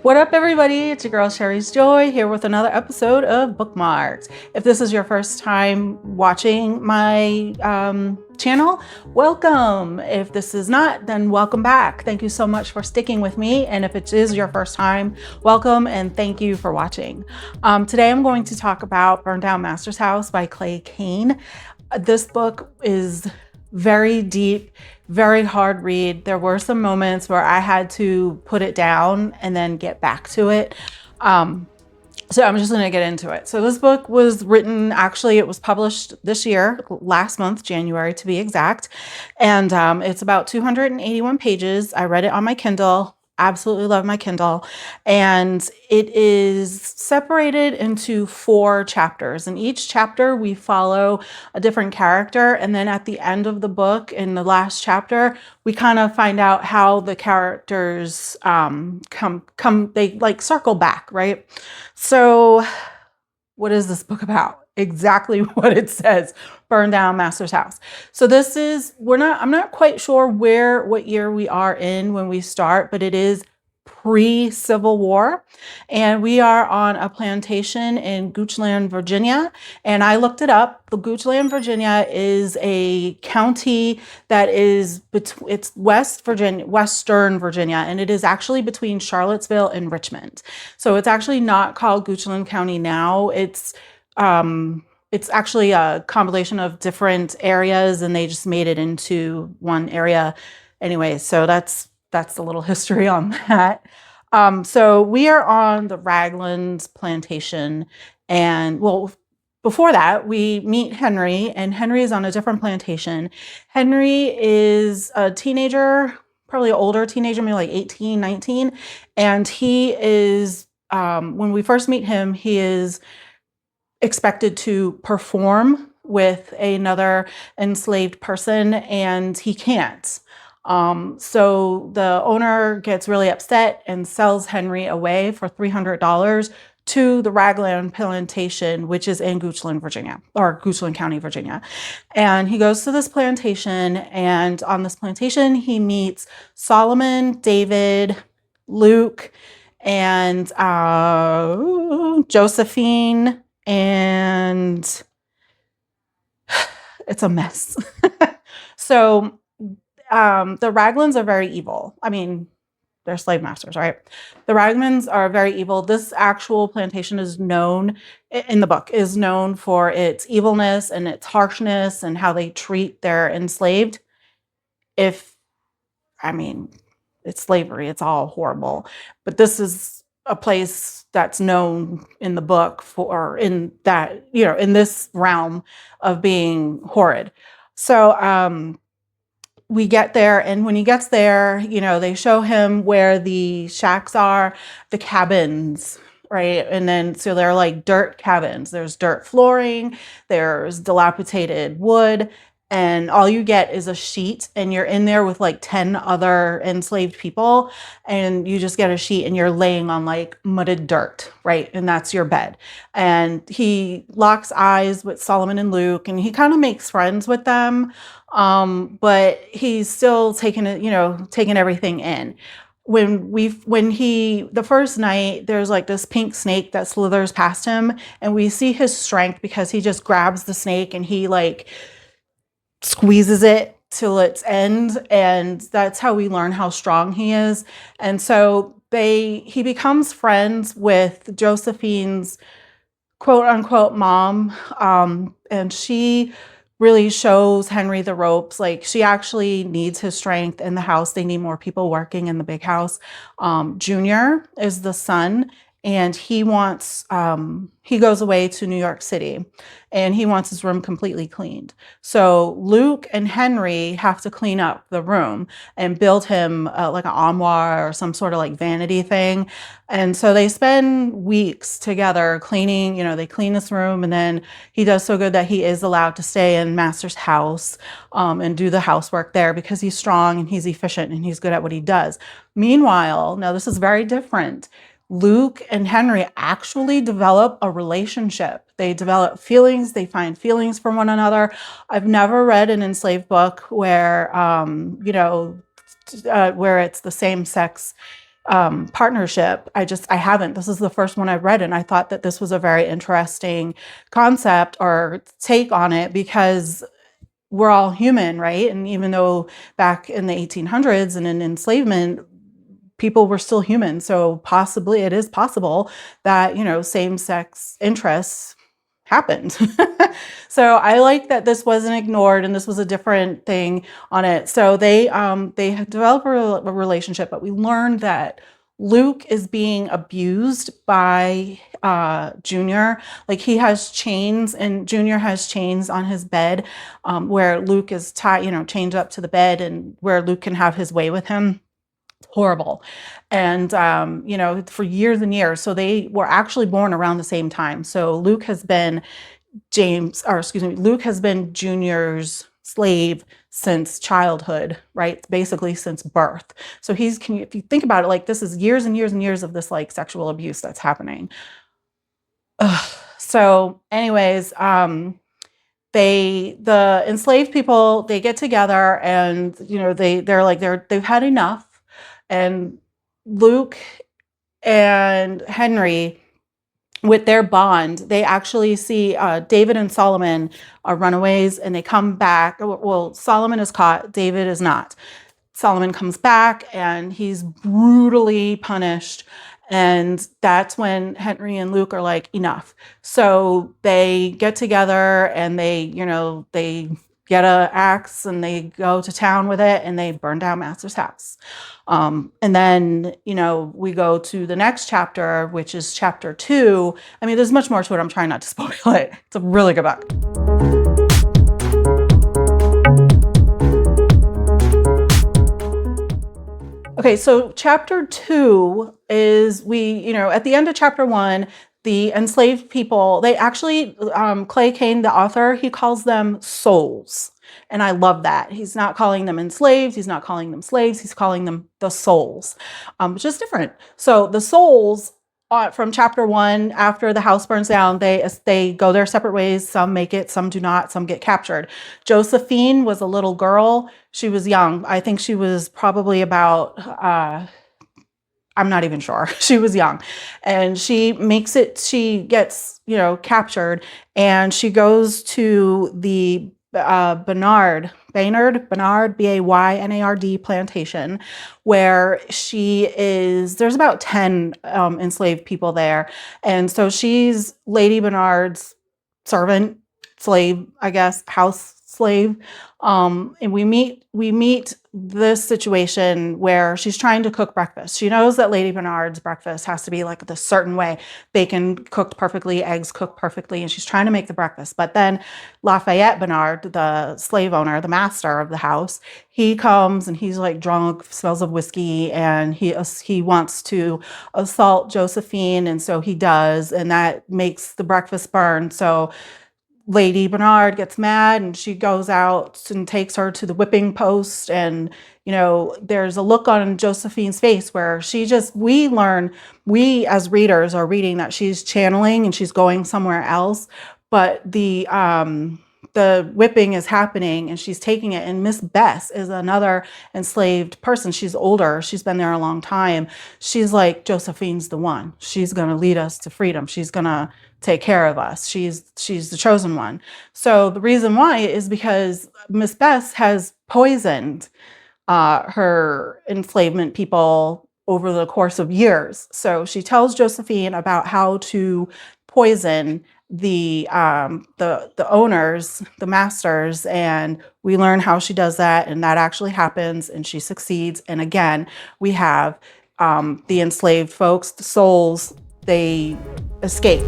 What up, everybody? It's your girl Sherry's Joy here with another episode of Bookmarks. If this is your first time watching my channel, welcome. If this is not, then welcome back. Thank you so much for sticking with me. And if it is your first time, welcome and thank you for watching. Today I'm going to talk about Burned Down Master's House by Clay Kane. This book is very deep, very hard read. There were some moments where I had to put it down and then get back to it. So I'm just gonna get into it. So this book was written, actually it was published this year, last month, January to be exact. And it's about 281 pages. I read it on my Kindle. Absolutely love my Kindle. And it is separated into 4 chapters. In each chapter, we follow a different character. And then at the end of the book, in the last chapter, we kind of find out how the characters they like circle back, right? So what is this book about? Exactly what it says, Burned Down Master's House. So this is, I'm not quite sure what year we are in when we start, but it is pre-Civil War. And we are on a plantation in Goochland, Virginia. And I looked it up. The Goochland, Virginia is a county that is, it's Western Virginia, and it is actually between Charlottesville and Richmond. So it's actually not called Goochland County now. It's actually a combination of different areas and they just made it into one area. Anyway, so that's a little history on that. So we are on the Raglan's plantation, and well, before that, we meet Henry, and Henry is on a different plantation. Henry is a teenager, probably an older teenager, maybe like 18, 19. And he is, when we first meet him, he is expected to perform with another enslaved person, and he can't. So the owner gets really upset and sells Henry away for $300 to the Raglan plantation, which is in Goochland, Virginia, or Goochland County, Virginia. And he goes to this plantation, and on this plantation, he meets Solomon, David, Luke, and Josephine, and it's a mess. So the Raglans are very evil. I mean, they're slave masters, right? The Raglans are very evil. This actual plantation is known, in the book, is known for its evilness and its harshness and how they treat their enslaved. I mean, it's slavery. It's all horrible. But this is a place that's known in the book for, in that, in this realm of being horrid. So we get there, and when he gets there, they show him where the shacks are, the cabins, right? And then, so they're like dirt cabins. There's dirt flooring, there's dilapidated wood, and all you get is a sheet, and you're in there with like 10 other enslaved people, and you just get a sheet and you're laying on like mudded dirt, right? And that's your bed. And he locks eyes with Solomon and Luke, and he kind of makes friends with them. But he's still taking it, taking everything in. The first night, there's like this pink snake that slithers past him, and we see his strength because he just grabs the snake and he like squeezes it till its end, and that's how we learn how strong he is. And so he becomes friends with Josephine's quote unquote mom, and she really shows Henry the ropes. Like, she actually needs his strength in the house. They need more people working in the big house. Junior is the son, and he goes away to New York City, and he wants his room completely cleaned. So Luke and Henry have to clean up the room and build him like an armoire or some sort of like vanity thing. And so they spend weeks together cleaning, they clean this room, and then he does so good that he is allowed to stay in Master's house and do the housework there because he's strong and he's efficient and he's good at what he does. Meanwhile, now this is very different. Luke and Henry actually develop a relationship. They develop feelings. They find feelings for one another. I've never read an enslaved book where, where it's the same sex partnership. I haven't. This is the first one I've read, and I thought that this was a very interesting concept or take on it, because we're all human, right? And even though back in the 1800s and in enslavement, people were still human. So possibly it is possible that, same-sex interests happened. So I like that this wasn't ignored and this was a different thing on it. So they had developed a relationship, but we learned that Luke is being abused by Junior. Like, he has chains, and Junior has chains on his bed, where Luke is tied, chained up to the bed, and where Luke can have his way with him. Horrible. And for years and years. So they were actually born around the same time. So Luke has been Luke has been Junior's slave since childhood, right? Basically since birth. So if you think about it, like, this is years and years and years of this, like, sexual abuse that's happening. Ugh. So anyways, the enslaved people, they get together, and they've had enough. And Luke and Henry, with their bond, they actually see David and Solomon are runaways, and they come back. Well, Solomon is caught, David is not. Solomon comes back, and he's brutally punished. And that's when Henry and Luke are like, enough. So they get together, and they get an axe, and they go to town with it, and they burn down Master's house. And then, we go to the next chapter, which is chapter 2. I mean, there's much more to it. I'm trying not to spoil it. It's a really good book. Okay, so chapter 2 is at the end of chapter 1, the enslaved people, they actually, Clay Cane, the author, he calls them souls. And I love that. He's not calling them enslaved. He's not calling them slaves. He's calling them the souls, which is different. So the souls, from chapter 1, after the house burns down, they go their separate ways. Some make it, some do not, some get captured. Josephine was a little girl. She was young. I think she was probably about, I'm not even sure. She was young, and she gets, captured, and she goes to the Baynard, Baynard plantation, where there's about 10 enslaved people there. And so she's Lady Bernard's servant, slave, I guess, house slave. And we meet this situation where she's trying to cook breakfast. She knows that Lady Bernard's breakfast has to be like this certain way, bacon cooked perfectly, eggs cooked perfectly, and she's trying to make the breakfast. But then Lafayette Bernard, the slave owner, the master of the house, he comes, and he's like drunk, smells of whiskey, and he wants to assault Josephine, and so he does, and that makes the breakfast burn. So Lady Bernard gets mad, and she goes out and takes her to the whipping post. And, there's a look on Josephine's face where we as readers are reading that she's channeling and she's going somewhere else. But the whipping is happening, and she's taking it. And Miss Bess is another enslaved person. She's older. She's been there a long time. She's like, Josephine's the one. She's going to lead us to freedom. She's going to take care of us. She's the chosen one. So the reason why is because Miss Bess has poisoned her enslavement people over the course of years. So she tells Josephine about how to poison the owners, the masters, and we learn how she does that, and that actually happens, and she succeeds. And again, we have the enslaved folks, the souls, they escape.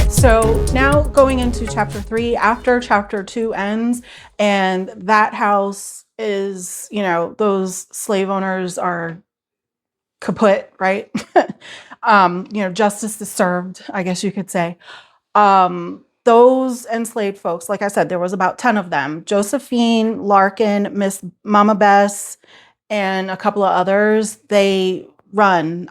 So now going into chapter 3, after chapter 2 ends, and that house is, those slave owners are kaput, right? Justice is served, I guess you could say. Those enslaved folks, like I said, there was about 10 of them. Josephine, Larkin, Miss Mama Bess, and a couple of others, they run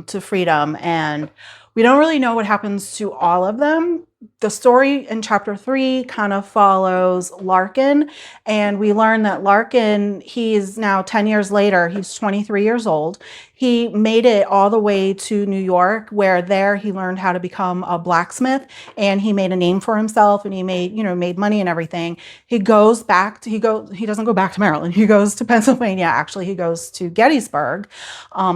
to freedom. And we don't really know what happens to all of them, the story in chapter 3 kind of follows Larkin, and we learn that Larkin, he's now 10 years later, he's 23 years old. He made it all the way to New York, where there he learned how to become a blacksmith, and he made a name for himself, and he made money and everything. He doesn't go back to Maryland. He goes to Pennsylvania. Actually, he goes to Gettysburg,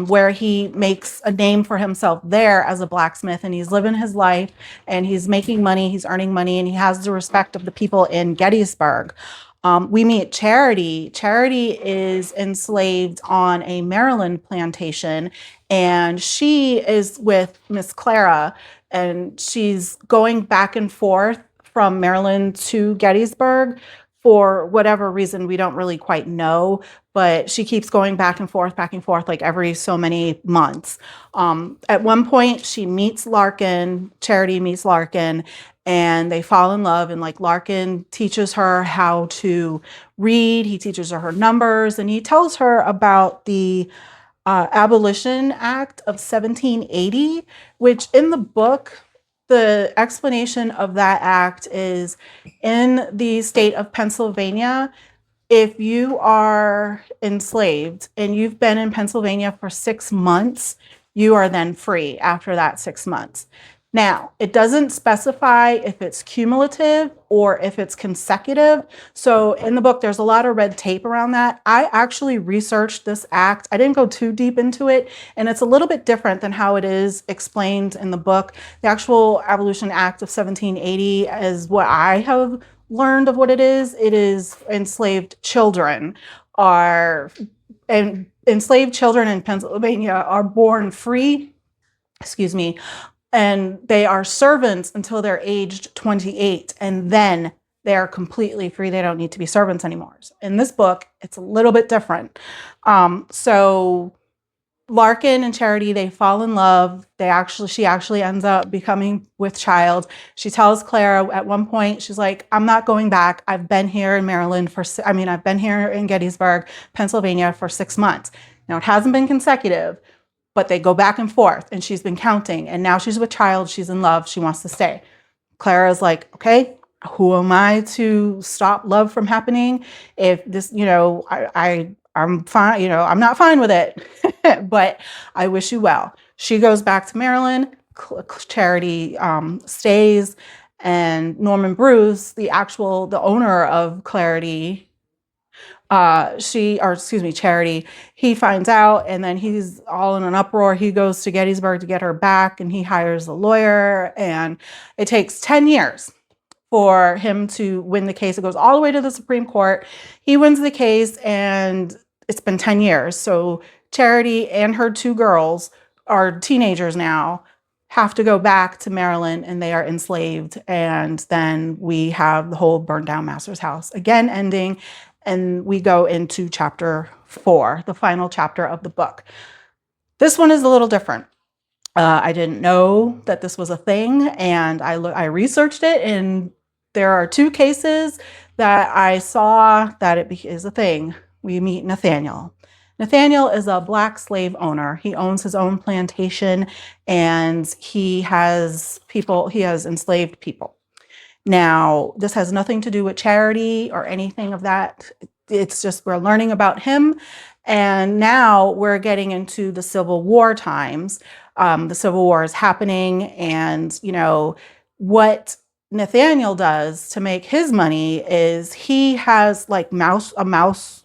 where he makes a name for himself there as a blacksmith, and he's living his life, and he's making money, he's earning money, and he has the respect of the people in Gettysburg. We meet Charity. Charity is enslaved on a Maryland plantation, and she is with Miss Clara, and she's going back and forth from Maryland to Gettysburg for whatever reason we don't really quite know, but she keeps going back and forth, like every so many months. At one point, she meets Larkin, Charity meets Larkin, and they fall in love. And like Larkin teaches her how to read, he teaches her numbers, and he tells her about the Abolition Act of 1780, which in the book, the explanation of that act is in the state of Pennsylvania. If you are enslaved and you've been in Pennsylvania for 6 months, you are then free after that 6 months. Now, it doesn't specify if it's cumulative or if it's consecutive. So in the book, there's a lot of red tape around that. I actually researched this act. I didn't go too deep into it, and it's a little bit different than how it is explained in the book. The actual Abolition Act of 1780 is what I have learned of what it is. It is enslaved children enslaved children in Pennsylvania are born free, and they are servants until they're aged 28, and then they are completely free. They don't need to be servants anymore. So in this book, it's a little bit different. So Larkin and Charity, they fall in love. She actually ends up becoming with child. She tells Clara at one point, she's like, I'm not going back. I've been here in I've been here in Gettysburg, Pennsylvania for 6 months. Now, it hasn't been consecutive, but they go back and forth, and she's been counting, and now she's with child, she's in love, she wants to stay. Clara's like, okay, who am I to stop love from happening? If this, I'm fine, I'm not fine with it, but I wish you well. She goes back to Maryland, Charity stays, and Norman Bruce, the owner of Clarity, Charity, he finds out, and then he's all in an uproar. He goes to Gettysburg to get her back, and he hires a lawyer, and it takes 10 years for him to win the case. It goes all the way to the Supreme Court. He wins the case, and it's been 10 years. So Charity and her 2 girls are teenagers now, have to go back to Maryland, and they are enslaved. And then we have the whole burned down master's house again ending. And we go into chapter 4, the final chapter of the book. This one is a little different. I didn't know that this was a thing, and I researched it, and there are 2 cases that I saw that it is a thing. We meet Nathaniel. Nathaniel is a black slave owner. He owns his own plantation, and he has enslaved people. Now, this has nothing to do with Charity or anything of that. It's just we're learning about him. And now we're getting into the Civil War times. The Civil War is happening, and, what Nathaniel does to make his money is he has like a mouse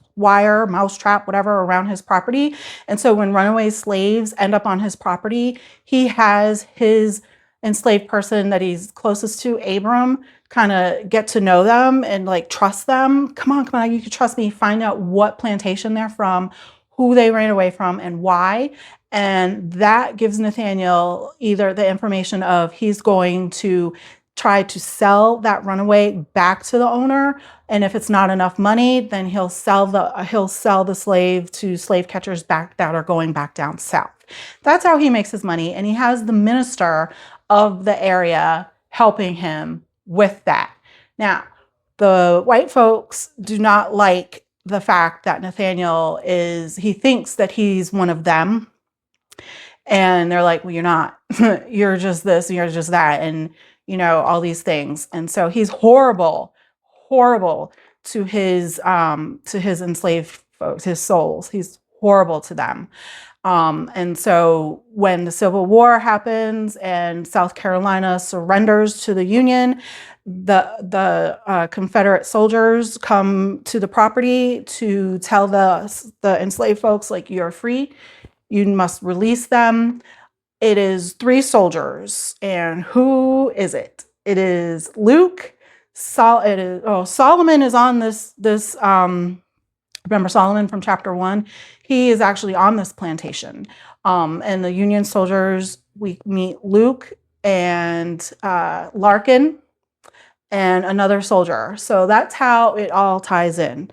trap, whatever, around his property. And so when runaway slaves end up on his property, he has his enslaved person that he's closest to, Abram, kind of get to know them and like trust them. Come on, you can trust me. Find out what plantation they're from, who they ran away from, and why. And that gives Nathaniel either the information of he's going to try to sell that runaway back to the owner, and if it's not enough money, then he'll sell the slave to slave catchers back that are going back down south. That's how he makes his money, and he has the minister of the area helping him with that. Now, the white folks do not like the fact that Nathaniel he thinks that he's one of them. And they're like, well, you're not. You're just this, and you're just that. And all these things. And so he's horrible to his enslaved folks, his souls. He's horrible to them. And so when the Civil War happens and South Carolina surrenders to the Union, the Confederate soldiers come to the property to tell the enslaved folks, like, you're free, you must release them. It is 3 soldiers, and who is it? It is Luke. Solomon is on this. Remember Solomon from chapter 1? He is actually on this plantation. And the Union soldiers, we meet Luke and Larkin and another soldier. So that's how it all ties in.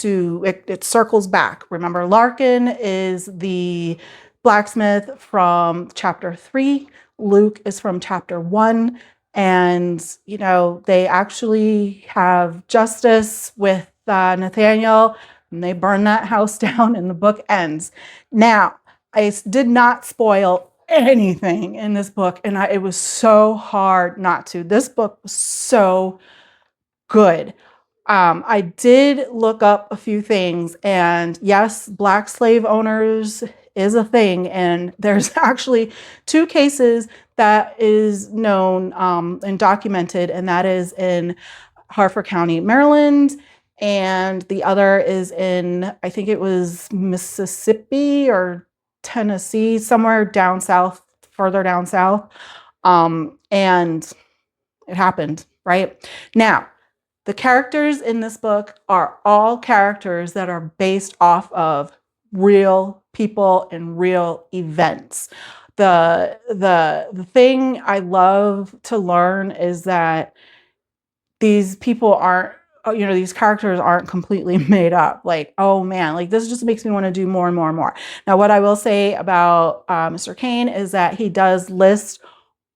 It circles back. Remember, Larkin is the blacksmith from chapter 3. Luke is from chapter 1. And, they actually have justice with Nathaniel, and they burn that house down, and the book ends. Now, I did not spoil anything in this book, and it was so hard not to. This book was so good. I did look up a few things, and yes, Black slave owners is a thing, and there's actually 2 cases that is known and documented, and that is in Harford County, Maryland, and the other is in, I think it was Mississippi or Tennessee, somewhere down south, further down south, and it happened, right? Now, the characters in this book are all characters that are based off of real people and real events. The thing I love to learn is that these people aren't, these characters aren't completely made up. Like, oh man, like this just makes me want to do more and more and more. Now, what I will say about Mr. Kane is that he does list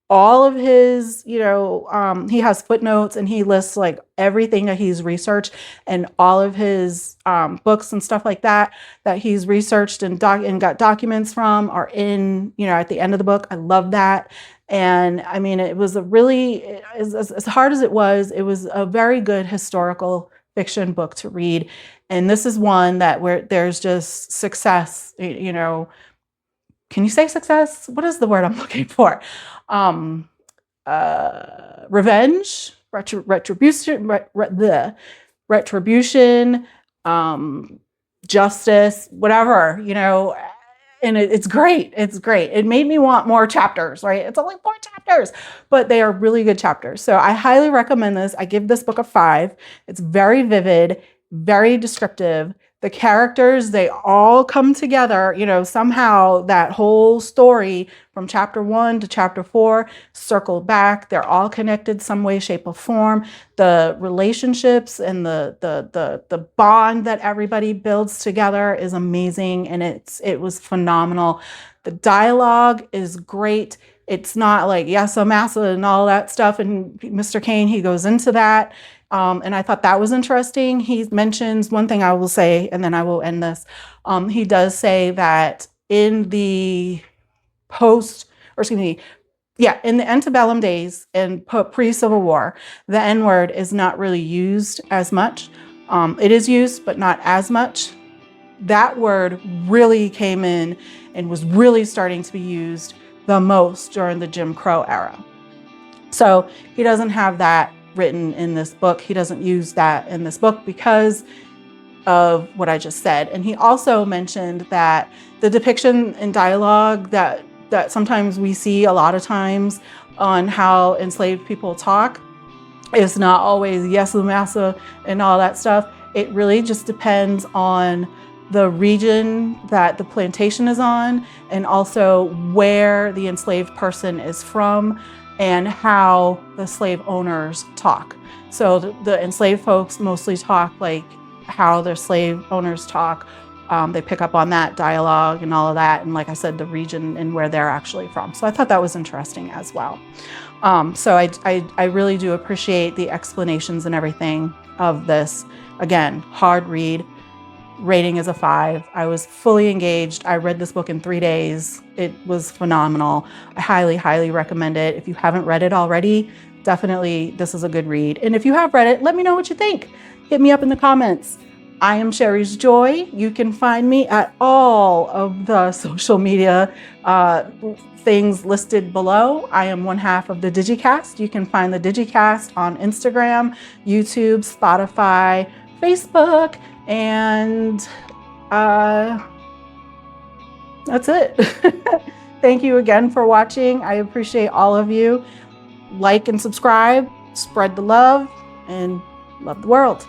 all of his, he has footnotes, and he lists like everything that he's researched, and all of his books and stuff like that he's researched and got documents from are in, at the end of the book. I love that. And I mean, it was as hard as it was a very good historical fiction book to read. And this is one where there's just success, can you say success? What is the word I'm looking for? Revenge, retribution, justice, whatever, and it's great. It's great. It made me want more chapters, right? It's only 4 chapters, but they are really good chapters. So I highly recommend this. I give this book a 5. It's very vivid, very descriptive. The characters, they all come together, somehow that whole story from chapter 1 to chapter 4 circled back. They're all connected some way, shape, or form. The relationships and the bond that everybody builds together is amazing, and it was phenomenal. The dialogue is great. It's not like yassa massa and all that stuff, and Mr. Kane, he goes into that. And I thought that was interesting. He mentions one thing I will say, and then I will end this. He does say that in the in the antebellum days and pre-Civil War, the N-word is not really used as much. It is used, but not as much. That word really came in and was really starting to be used the most during the Jim Crow era. So he doesn't have that written in this book. He doesn't use that in this book because of what I just said. And he also mentioned that the depiction in dialogue that sometimes we see a lot of times on how enslaved people talk is not always yes, massa and all that stuff. It really just depends on the region that the plantation is on, and also where the enslaved person is from, and how the slave owners talk. So the enslaved folks mostly talk like how their slave owners talk. They pick up on that dialogue and all of that. And like I said, the region and where they're actually from. So I thought that was interesting as well. So I really do appreciate the explanations and everything of this. Again, hard read. Rating is a 5. I was fully engaged. I read this book in 3 days. It was phenomenal. I highly, highly recommend it. If you haven't read it already, definitely, this is a good read. And if you have read it, let me know what you think. Hit me up in the comments. I am Sherry's Joy. You can find me at all of the social media things listed below. I am one half of the DigiKast. You can find the DigiKast on Instagram, YouTube, Spotify, Facebook, and that's it. Thank you again for watching. I appreciate all of you. Like and subscribe, spread the love, and love the world.